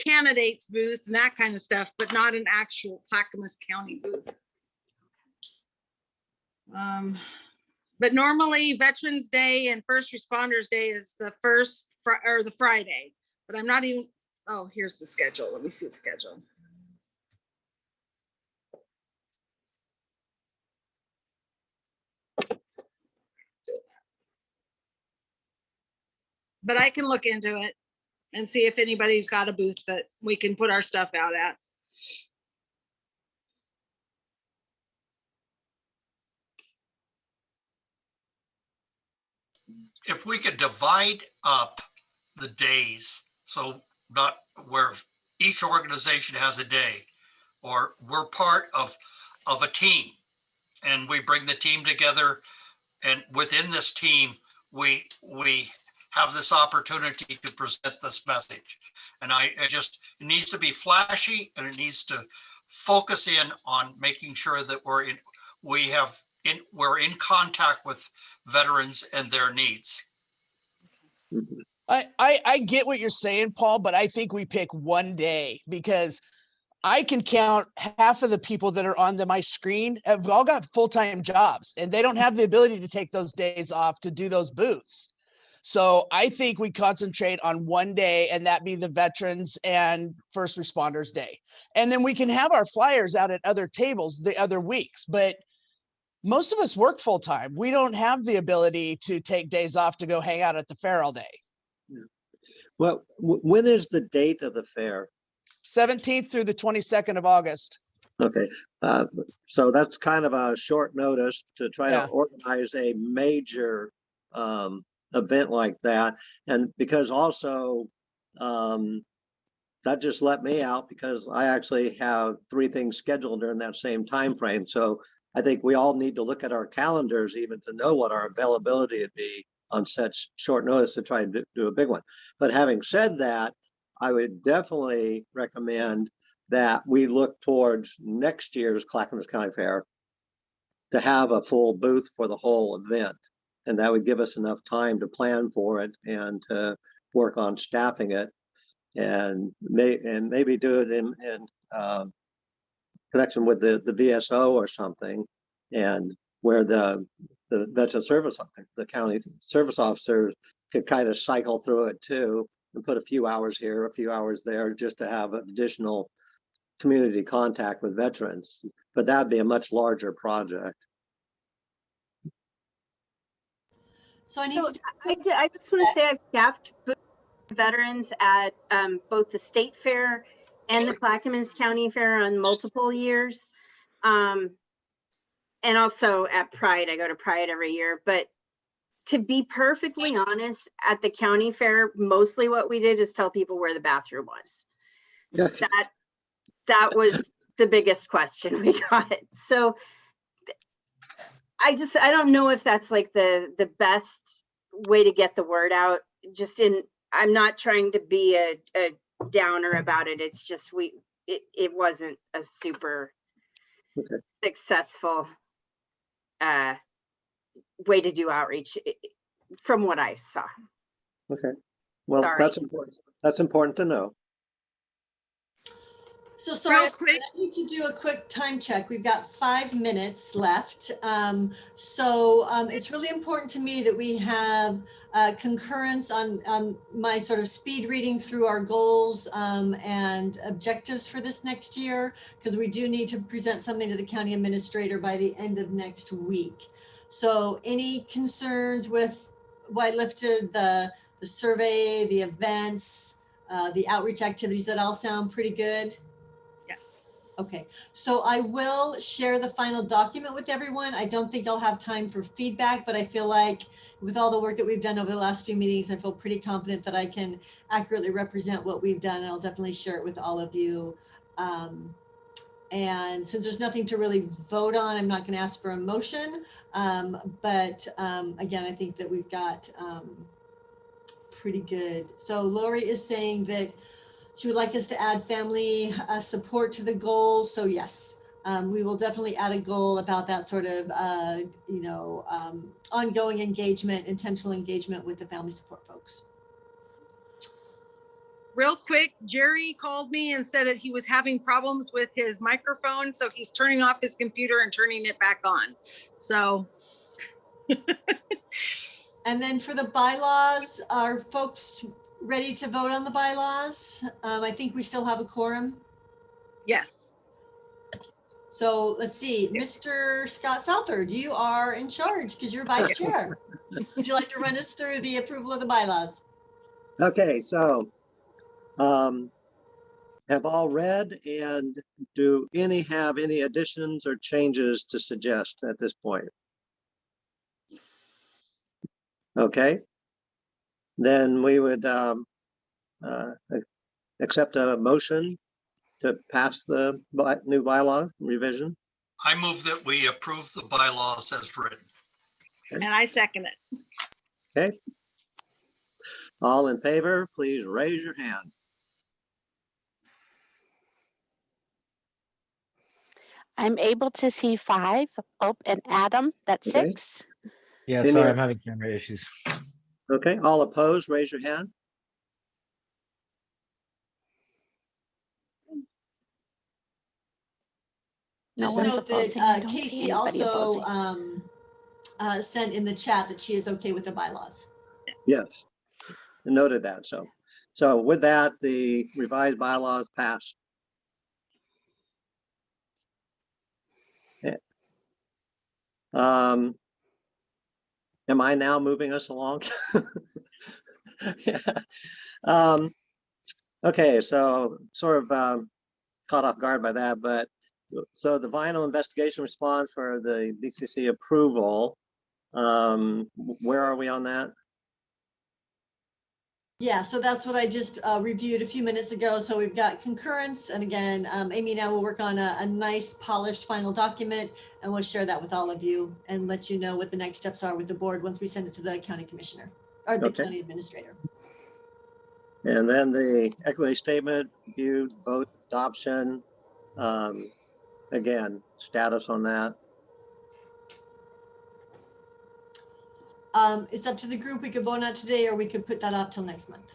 candidates booth and that kind of stuff, but not an actual Clackamas County booth. But normally Veterans Day and First Responders Day is the first or the Friday, but I'm not even Oh, here's the schedule. Let me see the schedule. But I can look into it and see if anybody's got a booth that we can put our stuff out at. If we could divide up the days, so not where each organization has a day, or we're part of a team, and we bring the team together, and within this team, we have this opportunity to present this message. And I just, it needs to be flashy, and it needs to focus in on making sure that we're in contact with veterans and their needs. I get what you're saying, Paul, but I think we pick one day because I can count half of the people that are on my screen have all got full-time jobs and they don't have the ability to take those days off to do those booths. So I think we concentrate on one day, and that be the Veterans and First Responders Day. And then we can have our flyers out at other tables the other weeks, but most of us work full-time. We don't have the ability to take days off to go hang out at the fair all day. Well, when is the date of the fair? 17th through the 22nd of August. Okay, so that's kind of a short notice to try Yeah. to organize a major event like that. And because also that just let me out because I actually have 3 things scheduled during that same time frame. So I think we all need to look at our calendars even to know what our availability would be on such short notice to try and do a big one. But having said that, I would definitely recommend that we look towards next year's Clackamas County Fair to have a full booth for the whole event. And that would give us enough time to plan for it and to work on staffing it and maybe do it in connection with the VSO or something, and where the veteran service, the county service officers could kind of cycle through it too and put a few hours here, a few hours there, just to have additional community contact with veterans. But that'd be a much larger project. So I need So to. I just want to say I've staffed veterans at both the state fair and the Clackamas County Fair on multiple years. And also at Pride, I go to Pride every year. But to be perfectly honest, at the county fair, mostly what we did is tell people where the bathroom was. Yes. That was the biggest question we got. So I don't know if that's like the best way to get the word out. I'm not trying to be a downer about it. It's just it wasn't a super successful way to do outreach from what I saw. Okay. Well, Sorry. that's important. That's important to know. So sorry, Real quick. I need to do a quick time check. We've got 5 minutes left. It's really important to me that we have concurrence on my sort of speed reading through our goals and objectives for this next year, because we do need to present something to the county administrator by the end of next week. So any concerns with what I lifted, the survey, the events, the outreach activities, that all sound pretty good? Yes. Okay, so I will share the final document with everyone. I don't think I'll have time for feedback, but I feel like with all the work that we've done over the last few meetings, I feel pretty confident that I can accurately represent what we've done. And I'll definitely share it with all of you. And since there's nothing to really vote on, I'm not going to ask for a motion. Again, I think that we've got pretty good. So Lori is saying that she would like us to add family support to the goals. So yes, we will definitely add a goal about that sort of, ongoing engagement, intentional engagement with the family support folks. Real quick, Jerry called me and said that he was having problems with his microphone. So he's turning off his computer and turning it back on. So. And then for the bylaws, are folks ready to vote on the bylaws? I think we still have a quorum. Yes. So let's see, Mr. Scott Southard, you are in charge because you're vice chair. Would you like to run us through the approval of the bylaws? Okay, so have all read, and do any have any additions or changes to suggest at this point? Okay, then we would accept a motion to pass the new bylaw revision. I move that we approve the bylaws as written. And I second it. Okay. All in favor, please raise your hand. I'm able to see 5. Oh, and Adam, that's Okay. 6. Yeah, Any- sorry, I'm having camera issues. Okay, all opposed, raise your hand. No Just one's note opposing. I that don't see Casey anybody also opposing. sent in the chat that she is okay with the bylaws. Yes, noted that. So with that, the revised bylaws pass. Yeah. Am I now moving us along? Yeah. Okay, so sort of caught off guard by that, but so the final investigation response for the BCC approval, where are we on that? Yeah, so that's what I just reviewed a few minutes ago. So we've got concurrence. And again, Amy and I will work on a nice polished final document, and we'll share that with all of you and let you know what the next steps are with the board once we send it to the county commissioner or the county administrator. And then the equity statement, viewed, vote, adoption. Again, status on that. It's up to the group. We could vote on it today, or we could put that off till next month.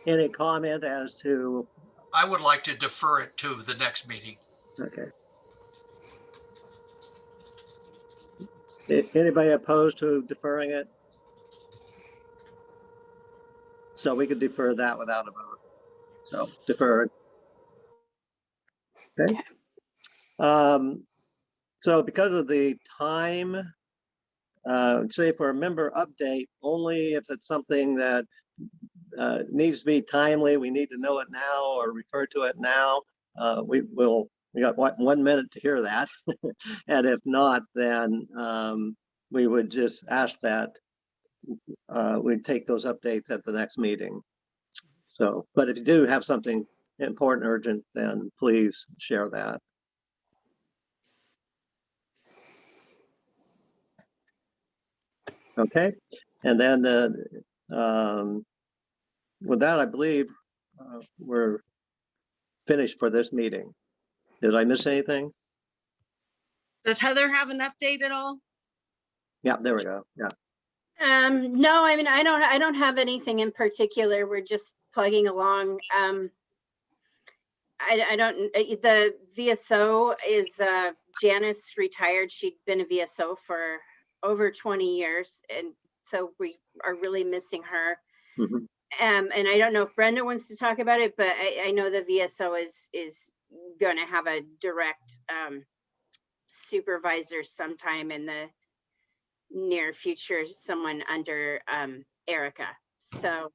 Any comment as to? I would like to defer it to the next meeting. Okay. Anybody opposed to deferring it? So we could defer that without a vote. So defer. Okay. So because of the time, say for a member update, only if it's something that needs to be timely, we need to know it now or refer to it now. We got 1 minute to hear that. And if not, then we would just ask that we'd take those updates at the next meeting. So, but if you do have something important, urgent, then please share that. Okay, and then with that, I believe we're finished for this meeting. Did I miss anything? Does Heather have an update at all? Yeah, there we go. Yeah. No, I mean, I don't have anything in particular. We're just plugging along. I don't, the VSO is, Janice retired. She'd been a VSO for over 20 years. And so we are really missing her. Mm-hmm. And I don't know if Brenda wants to talk about it, but I know the VSO is going to have a direct supervisor sometime in the near future, someone under Erica. So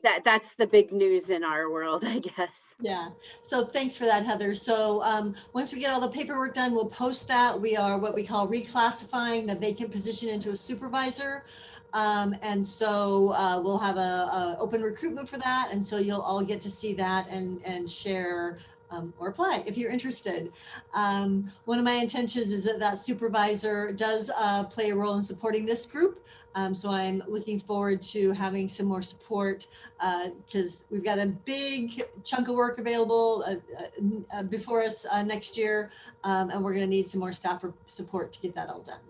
that's the big news in our world, I guess. Yeah, so thanks for that, Heather. So once we get all the paperwork done, we'll post that. We are what we call reclassifying the vacant position into a supervisor. And so we'll have a open recruitment for that. And so you'll all get to see that and share or apply if you're interested. One of my intentions is that that supervisor does play a role in supporting this group. So I'm looking forward to having some more support because we've got a big chunk of work available before us next year. And we're going to need some more staff support to get that all done.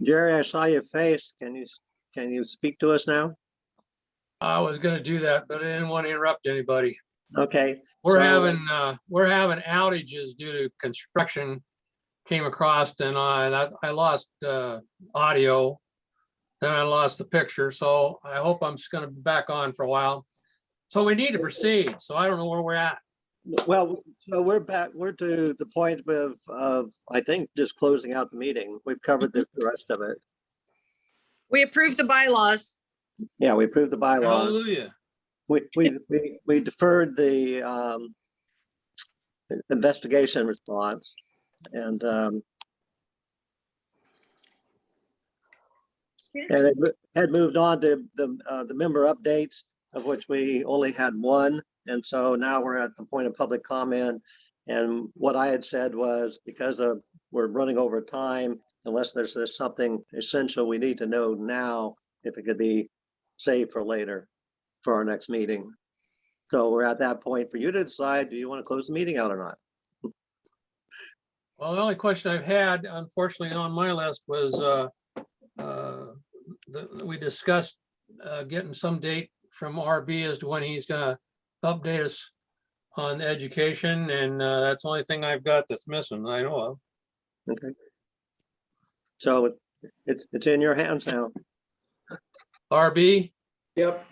Jerry, I saw your face. Can you speak to us now? I was gonna do that, but I didn't want to interrupt anybody. Okay. We're so- having outages due to construction came across, and I lost audio. Then I lost the picture, so I hope I'm just going to be back on for a while. So we need to proceed. So I don't know where we're at. Well, so we're back, we're to the point of, I think, just closing out the meeting. We've covered the rest of it. We approved the bylaws. Yeah, we approved the bylaws. Hallelujah. We deferred the investigation response, and it had moved on to the member updates, of which we only had one. And so now we're at the point of public comment. And what I had said was, because we're running over time, unless there's something essential we need to know now, if it could be saved for later, for our next meeting. So we're at that point for you to decide, do you want to close the meeting out or not? Well, the only question I've had, unfortunately, on my list was we discussed getting some date from RB as to when he's going to update us on education, and that's the only thing I've got that's missing, I know of. Okay. So it's in your hands now. RB? Yep.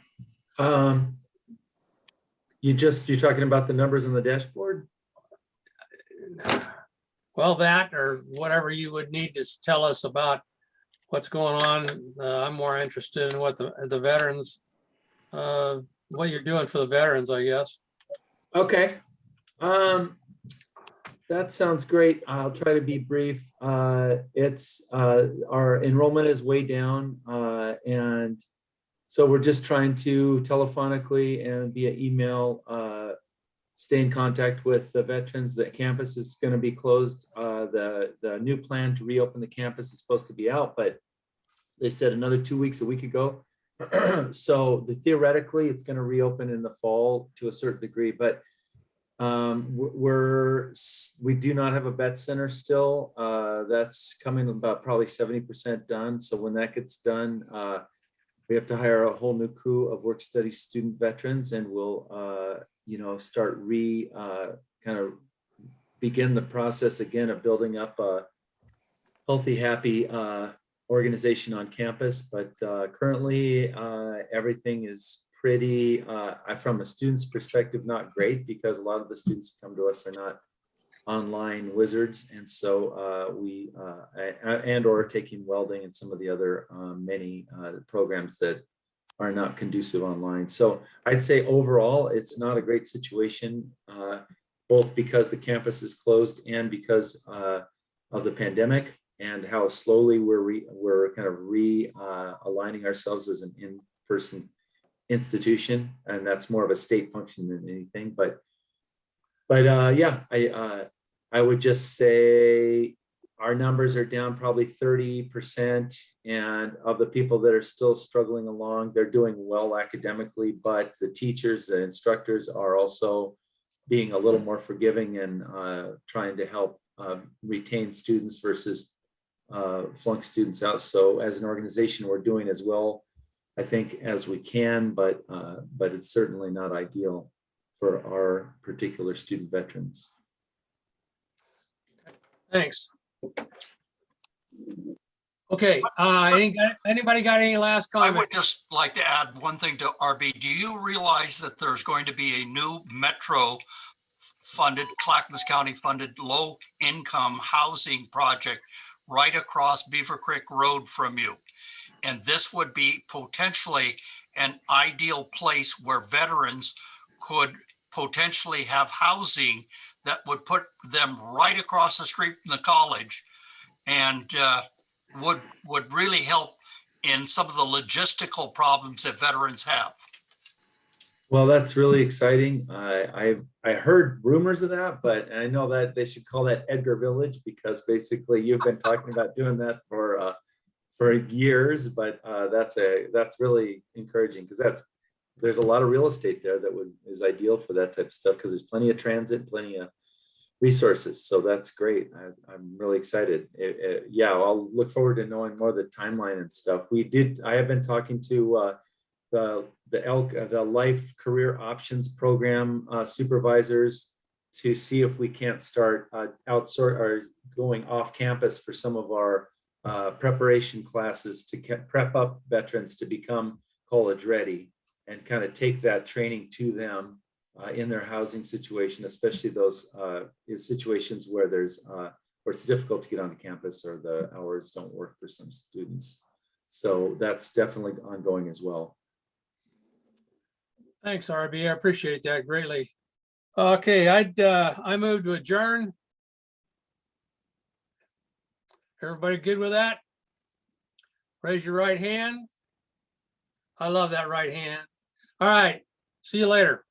You're talking about the numbers on the dashboard? Well, that or whatever you would need to tell us about what's going on. I'm more interested in what the veterans, what you're doing for the veterans, I guess. Okay. That sounds great. I'll try to be brief. It's our enrollment is way down, and so we're just trying to telephonically and via email stay in contact with the veterans. The campus is going to be closed. The new plan to reopen the campus is supposed to be out, but they said another 2 weeks a week ago. So theoretically, it's going to reopen in the fall to a certain degree, but we do not have a vet center still. That's coming about probably 70% done. So when that gets done, we have to hire a whole new crew of work study student veterans, and we'll start kind of begin the process again of building up a healthy, happy organization on campus. But currently everything is pretty, from a student's perspective, not great, because a lot of the students who come to us are not online wizards. And so we or taking welding and some of the other many programs that are not conducive online. So I'd say overall, it's not a great situation, both because the campus is closed and because of the pandemic, and how slowly we're kind of aligning ourselves as an in-person institution, and that's more of a state function than anything. But yeah, I would just say our numbers are down probably 30%, and of the people that are still struggling along, they're doing well academically, but the teachers, the instructors are also being a little more forgiving and trying to help retain students versus flunk students out. So as an organization, we're doing as well, I think, as we can, but it's certainly not ideal for our particular student veterans. Thanks. Okay, anybody got any last I comment? would just like to add one thing to RB. Do you realize that there's going to be a new Metro funded, Clackamas County funded low income housing project right across Beaver Creek Road from you? And this would be potentially an ideal place where veterans could potentially have housing that would put them right across the street from the college, and would really help in some of the logistical problems that veterans have. Well, that's really exciting. I heard rumors of that, but I know that they should call that Edgar Village, because basically you've been talking about doing that for years. But that's really encouraging, because there's a lot of real estate there that is ideal for that type of stuff, because there's plenty of transit, plenty of resources. So that's great. I'm really excited. Yeah, I'll look forward to knowing more of the timeline and stuff. I have been talking to the Life Career Options Program supervisors to see if we can't start outsource or going off campus for some of our preparation classes to prep up veterans to become college ready and kind of take that training to them in their housing situation, especially those situations where there's where it's difficult to get onto campus or the hours don't work for some students. So that's definitely ongoing as well. Thanks, RB. I appreciate that greatly. Okay, I move to adjourn. Everybody good with that? Raise your right hand. I love that right hand. All right, see you later.